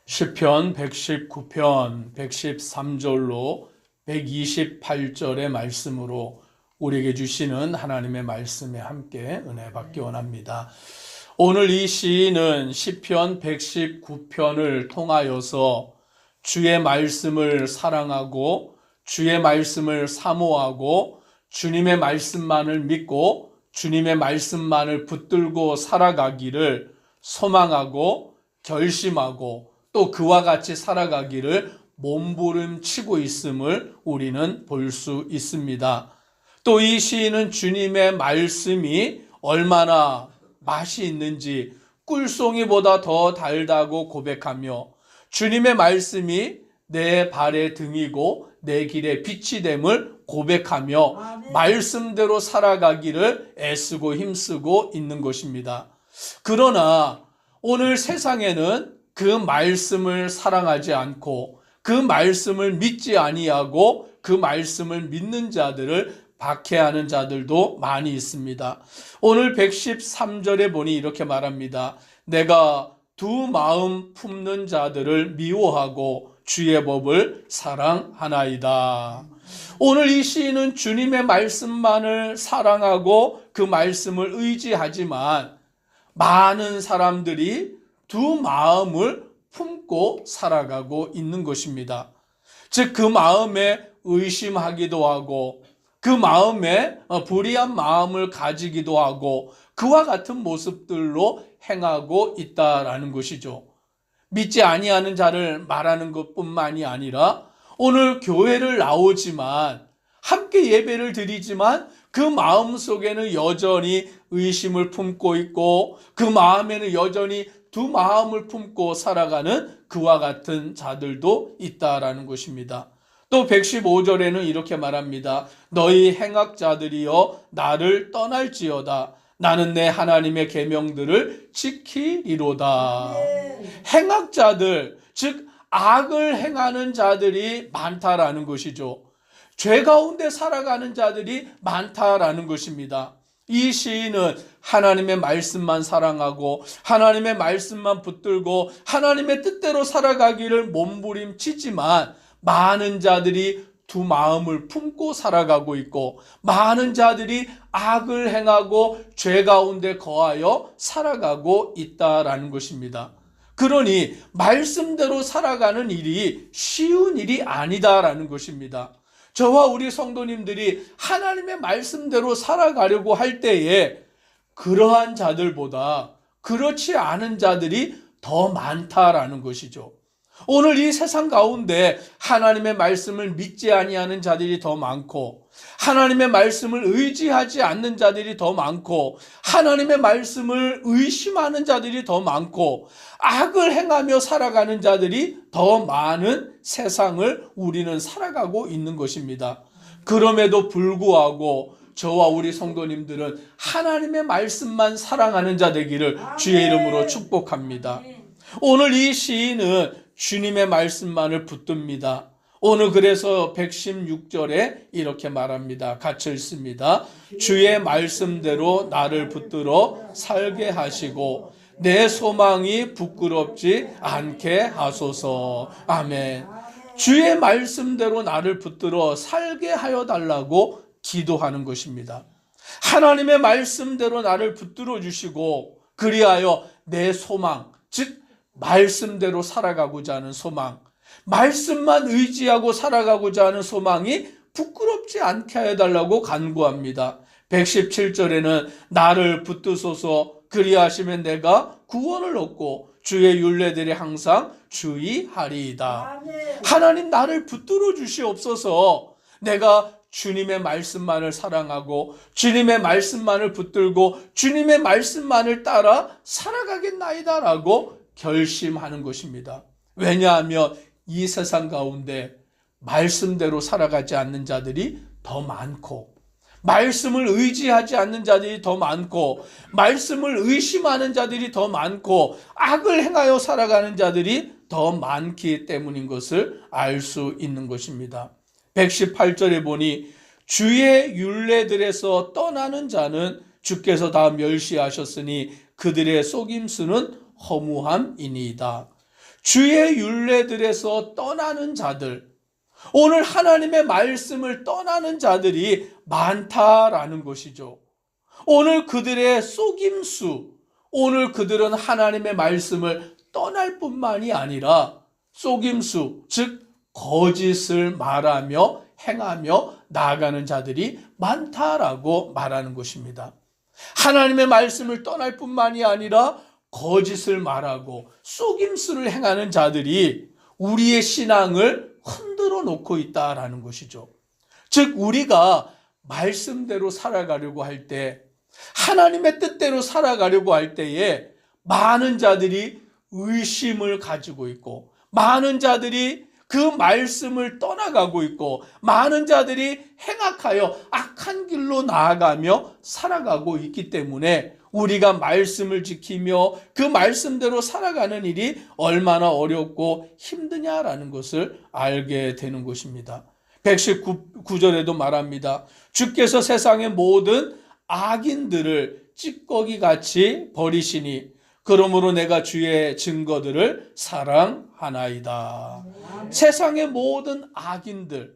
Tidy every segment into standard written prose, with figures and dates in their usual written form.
시편 119편 113절로 128절의 말씀으로 우리에게 주시는 하나님의 말씀에 함께 은혜 받기 원합니다. 오늘 이 시인은 시편 119편을 통하여서 주의 말씀을 사랑하고 주의 말씀을 사모하고 주님의 말씀만을 믿고 주님의 말씀만을 붙들고 살아가기를 소망하고 결심하고 또 그와 같이 살아가기를 몸부림치고 있음을 우리는 볼 수 있습니다. 또 이 시인은 주님의 말씀이 얼마나 맛이 있는지 꿀송이보다 더 달다고 고백하며 주님의 말씀이 내 발의 등이고 내 길의 빛이 됨을 고백하며 말씀대로 살아가기를 애쓰고 힘쓰고 있는 것입니다. 그러나 오늘 세상에는 그 말씀을 사랑하지 않고 그 말씀을 믿지 아니하고 그 말씀을 믿는 자들을 박해하는 자들도 많이 있습니다. 오늘 113절에 보니 이렇게 말합니다. 내가 두 마음 품는 자들을 미워하고 주의 법을 사랑하나이다. 오늘 이 시인은 주님의 말씀만을 사랑하고 그 말씀을 의지하지만 많은 사람들이 두 마음을 품고 살아가고 있는 것입니다. 즉 그 마음에 의심하기도 하고 그 마음에 불의한 마음을 가지기도 하고 그와 같은 모습들로 행하고 있다라는 것이죠. 믿지 아니하는 자를 말하는 것뿐만이 아니라 오늘 교회를 나오지만 함께 예배를 드리지만 그 마음 속에는 여전히 의심을 품고 있고 그 마음에는 여전히 두 마음을 품고 살아가는 그와 같은 자들도 있다라는 것입니다. 또 115절에는 이렇게 말합니다. 너희 행악자들이여 나를 떠날지어다. 나는 내 하나님의 계명들을 지키리로다. 행악자들, 즉 악을 행하는 자들이 많다라는 것이죠. 죄 가운데 살아가는 자들이 많다라는 것입니다. 이 시인은 하나님의 말씀만 사랑하고 하나님의 말씀만 붙들고 하나님의 뜻대로 살아가기를 몸부림치지만 많은 자들이 두 마음을 품고 살아가고 있고 많은 자들이 악을 행하고 죄 가운데 거하여 살아가고 있다라는 것입니다. 그러니 말씀대로 살아가는 일이 쉬운 일이 아니다라는 것입니다. 저와 우리 성도님들이 하나님의 말씀대로 살아가려고 할 때에 그러한 자들보다 그렇지 않은 자들이 더 많다라는 것이죠. 오늘 이 세상 가운데 하나님의 말씀을 믿지 아니하는 자들이 더 많고 하나님의 말씀을 의지하지 않는 자들이 더 많고 하나님의 말씀을 의심하는 자들이 더 많고 악을 행하며 살아가는 자들이 더 많은 세상을 우리는 살아가고 있는 것입니다. 그럼에도 불구하고 저와 우리 성도님들은 하나님의 말씀만 사랑하는 자 되기를 주의 이름으로 축복합니다. 오늘 이 시인은 주님의 말씀만을 붙듭니다. 오늘 그래서 116절에 이렇게 말합니다. 같이 읽습니다. 주의 말씀대로 나를 붙들어 살게 하시고 내 소망이 부끄럽지 않게 하소서. 아멘. 주의 말씀대로 나를 붙들어 살게 하여 달라고 기도하는 것입니다. 하나님의 말씀대로 나를 붙들어 주시고 그리하여 내 소망, 즉 말씀대로 살아가고자 하는 소망, 말씀만 의지하고 살아가고자 하는 소망이 부끄럽지 않게 해달라고 간구합니다. 117절에는 나를 붙드소서 그리하시면 내가 구원을 얻고 주의 율례들이 항상 주의하리이다. 하나님 나를 붙들어 주시옵소서. 내가 주님의 말씀만을 사랑하고 주님의 말씀만을 붙들고 주님의 말씀만을 따라 살아가겠나이다라고 결심하는 것입니다. 왜냐하면 이 세상 가운데 말씀대로 살아가지 않는 자들이 더 많고 말씀을 의지하지 않는 자들이 더 많고 말씀을 의심하는 자들이 더 많고 악을 행하여 살아가는 자들이 더 많기 때문인 것을 알 수 있는 것입니다. 118절에 보니 주의 율례들에서 떠나는 자는 주께서 다 멸시하셨으니 그들의 속임수는 허무함이니이다. 주의 율례들에서 떠나는 자들, 오늘 하나님의 말씀을 떠나는 자들이 많다라는 것이죠. 오늘 그들의 속임수, 오늘 그들은 하나님의 말씀을 떠날 뿐만이 아니라 속임수, 즉 거짓을 말하며 행하며 나아가는 자들이 많다라고 말하는 것입니다. 하나님의 말씀을 떠날 뿐만이 아니라 거짓을 말하고 속임수를 행하는 자들이 우리의 신앙을 흔들어 놓고 있다라는 것이죠. 즉 우리가 말씀대로 살아가려고 할 때, 하나님의 뜻대로 살아가려고 할 때에 많은 자들이 의심을 가지고 있고, 많은 자들이 그 말씀을 떠나가고 있고, 많은 자들이 행악하여 악한 길로 나아가며 살아가고 있기 때문에 우리가 말씀을 지키며 그 말씀대로 살아가는 일이 얼마나 어렵고 힘드냐라는 것을 알게 되는 것입니다. 119절에도 말합니다. 주께서 세상의 모든 악인들을 찌꺼기같이 버리시니 그러므로 내가 주의 증거들을 사랑하나이다. 세상의 모든 악인들,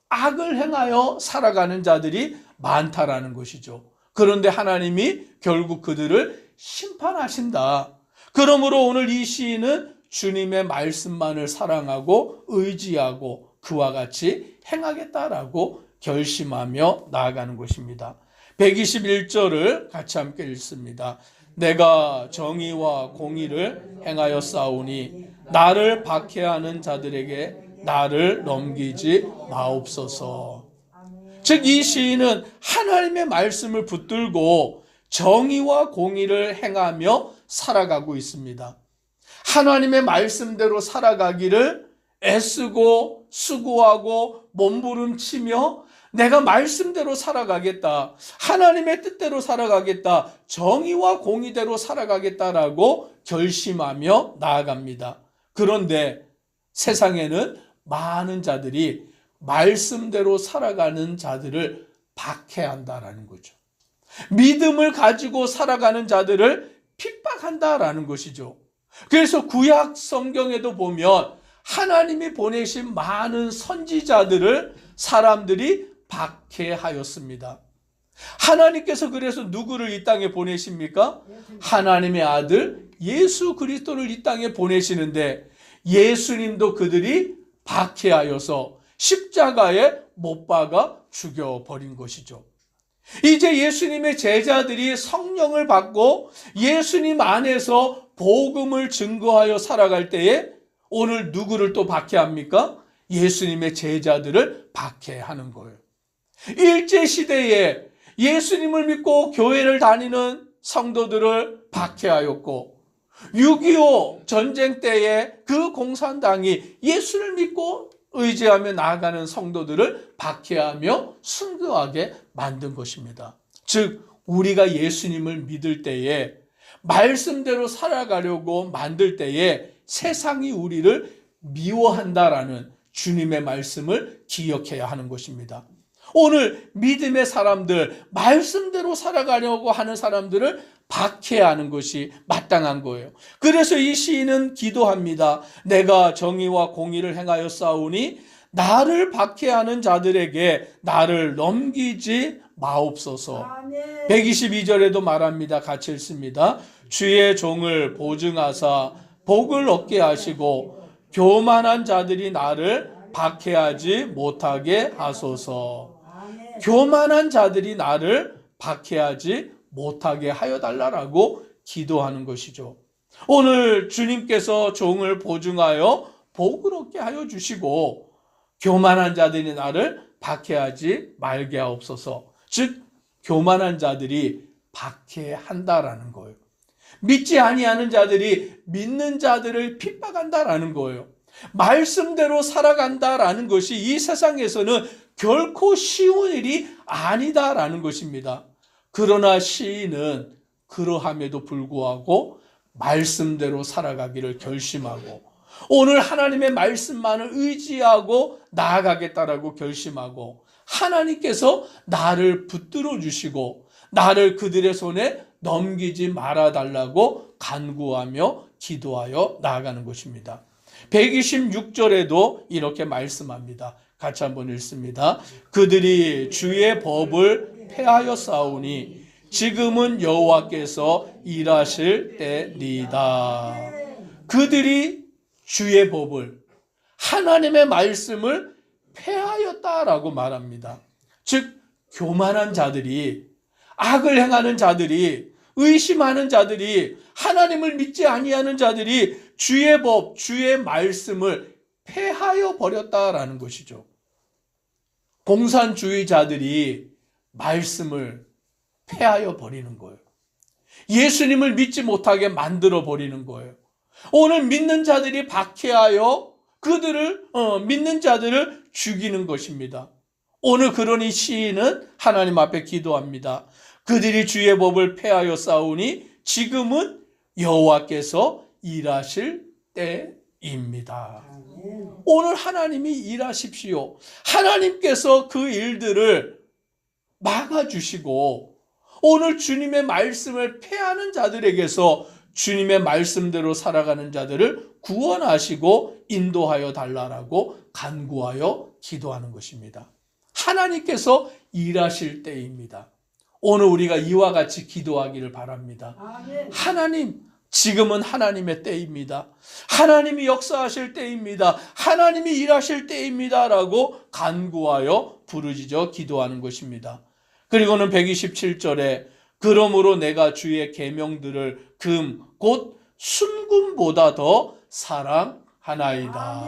악을 행하여 살아가는 자들이 많다라는 것이죠. 그런데 하나님이 결국 그들을 심판하신다. 그러므로 오늘 이 시인은 주님의 말씀만을 사랑하고 의지하고 그와 같이 행하겠다라고 결심하며 나아가는 것입니다. 121절을 같이 함께 읽습니다. 내가 정의와 공의를 행하여 싸우니 나를 박해하는 자들에게 나를 넘기지 마옵소서. 즉 이 시인은 하나님의 말씀을 붙들고 정의와 공의를 행하며 살아가고 있습니다. 하나님의 말씀대로 살아가기를 애쓰고 수고하고 몸부림치며 내가 말씀대로 살아가겠다, 하나님의 뜻대로 살아가겠다, 정의와 공의대로 살아가겠다라고 결심하며 나아갑니다. 그런데 세상에는 많은 자들이 말씀대로 살아가는 자들을 박해한다라는 거죠. 믿음을 가지고 살아가는 자들을 핍박한다라는 것이죠. 그래서 구약 성경에도 보면 하나님이 보내신 많은 선지자들을 사람들이 박해하였습니다. 하나님께서 그래서 누구를 이 땅에 보내십니까? 하나님의 아들 예수 그리스도를 이 땅에 보내시는데 예수님도 그들이 박해하여서 십자가에 못 박아 죽여버린 것이죠. 이제 예수님의 제자들이 성령을 받고 예수님 안에서 복음을 증거하여 살아갈 때에 오늘 누구를 또 박해합니까? 예수님의 제자들을 박해하는 거예요. 일제시대에 예수님을 믿고 교회를 다니는 성도들을 박해하였고 6.25 전쟁 때에 그 공산당이 예수를 믿고 의지하며 나아가는 성도들을 박해하며 순교하게 만든 것입니다. 즉 우리가 예수님을 믿을 때에 말씀대로 살아가려고 만들 때에 세상이 우리를 미워한다라는 주님의 말씀을 기억해야 하는 것입니다. 오늘 믿음의 사람들, 말씀대로 살아가려고 하는 사람들을 박해하는 것이 마땅한 거예요. 그래서 이 시인은 기도합니다. 내가 정의와 공의를 행하여 싸우니 나를 박해하는 자들에게 나를 넘기지 마옵소서. 122절에도 말합니다. 같이 읽습니다. 주의 종을 보증하사 복을 얻게 하시고 교만한 자들이 나를 박해하지 못하게 하소서. 교만한 자들이 나를 박해하지 못하게 하여 달라라고 기도하는 것이죠. 오늘 주님께서 종을 보증하여 복을 얻게 하여 주시고 교만한 자들이 나를 박해하지 말게 하옵소서. 즉 교만한 자들이 박해한다라는 거예요. 믿지 아니하는 자들이 믿는 자들을 핍박한다라는 거예요. 말씀대로 살아간다라는 것이 이 세상에서는 결코 쉬운 일이 아니다라는 것입니다. 그러나 시인은 그러함에도 불구하고 말씀대로 살아가기를 결심하고 오늘 하나님의 말씀만을 의지하고 나아가겠다라고 결심하고 하나님께서 나를 붙들어 주시고 나를 그들의 손에 넘기지 말아달라고 간구하며 기도하여 나아가는 것입니다. 126절에도 이렇게 말씀합니다. 같이 한번 읽습니다. 그들이 주의 법을 폐하여 싸우니 지금은 여호와께서 일하실 때니이다. 그들이 주의 법을, 하나님의 말씀을 폐하였다라고 말합니다. 즉 교만한 자들이, 악을 행하는 자들이, 의심하는 자들이, 하나님을 믿지 아니하는 자들이 주의 법, 주의 말씀을 폐하여 버렸다라는 것이죠. 공산주의자들이 말씀을 폐하여 버리는 거예요. 예수님을 믿지 못하게 만들어 버리는 거예요. 오늘 믿는 자들이 박해하여 그들을 믿는 자들을 죽이는 것입니다. 오늘 그러니 시인은 하나님 앞에 기도합니다. 그들이 주의 법을 폐하여 싸우니 지금은 여호와께서 일하실 때입니다. 오늘 하나님이 일하십시오. 하나님께서 그 일들을 막아주시고 오늘 주님의 말씀을 폐하는 자들에게서 주님의 말씀대로 살아가는 자들을 구원하시고 인도하여 달라라고 간구하여 기도하는 것입니다. 하나님께서 일하실 때입니다. 오늘 우리가 이와 같이 기도하기를 바랍니다. 하나님, 지금은 하나님의 때입니다. 하나님이 역사하실 때입니다. 하나님이 일하실 때입니다. 라고 간구하여 부르짖어 기도하는 것입니다. 그리고는 127절에 그러므로 내가 주의 계명들을 금, 곧 순금보다 더 사랑하나이다.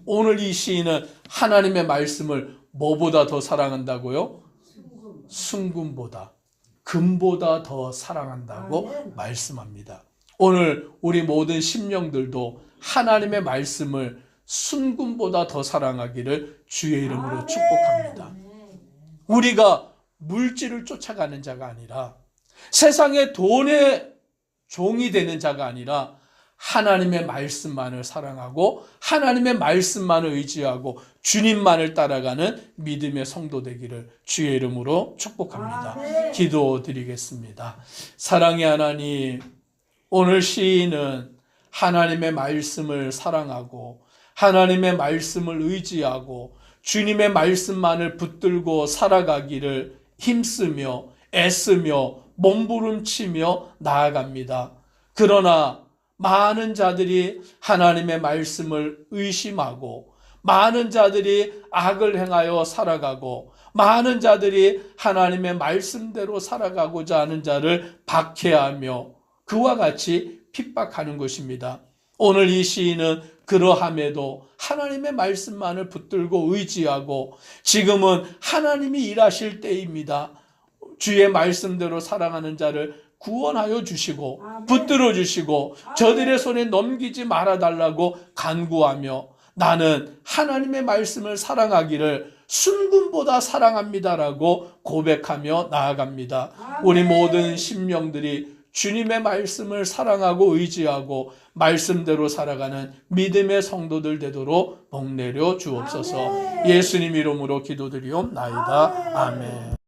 오늘 이 시인은 하나님의 말씀을 뭐보다 더 사랑한다고요? 순금보다, 금보다 더 사랑한다고 말씀합니다. 오늘 우리 모든 심령들도 하나님의 말씀을 순금보다 더 사랑하기를 주의 이름으로 축복합니다. 우리가 물질을 쫓아가는 자가 아니라 세상의 돈의 종이 되는 자가 아니라 하나님의 말씀만을 사랑하고 하나님의 말씀만을 의지하고 주님만을 따라가는 믿음의 성도 되기를 주의 이름으로 축복합니다. 기도드리겠습니다. 사랑의 하나님, 오늘 시인은 하나님의 말씀을 사랑하고 하나님의 말씀을 의지하고 주님의 말씀만을 붙들고 살아가기를 힘쓰며 애쓰며 몸부림치며 나아갑니다. 그러나 많은 자들이 하나님의 말씀을 의심하고 많은 자들이 악을 행하여 살아가고 많은 자들이 하나님의 말씀대로 살아가고자 하는 자를 박해하며 그와 같이 핍박하는 것입니다. 오늘 이 시인은 그러함에도 하나님의 말씀만을 붙들고 의지하고 지금은 하나님이 일하실 때입니다. 주의 말씀대로 살아가는 자를 구원하여 주시고 붙들어 주시고 저들의 손에 넘기지 말아달라고 간구하며 나는 하나님의 말씀을 사랑하기를 순금보다 사랑합니다라고 고백하며 나아갑니다. 우리 모든 심령들이 주님의 말씀을 사랑하고 의지하고 말씀대로 살아가는 믿음의 성도들 되도록 복내려 주옵소서. 예수님 이름으로 기도드리옵나이다. 아멘.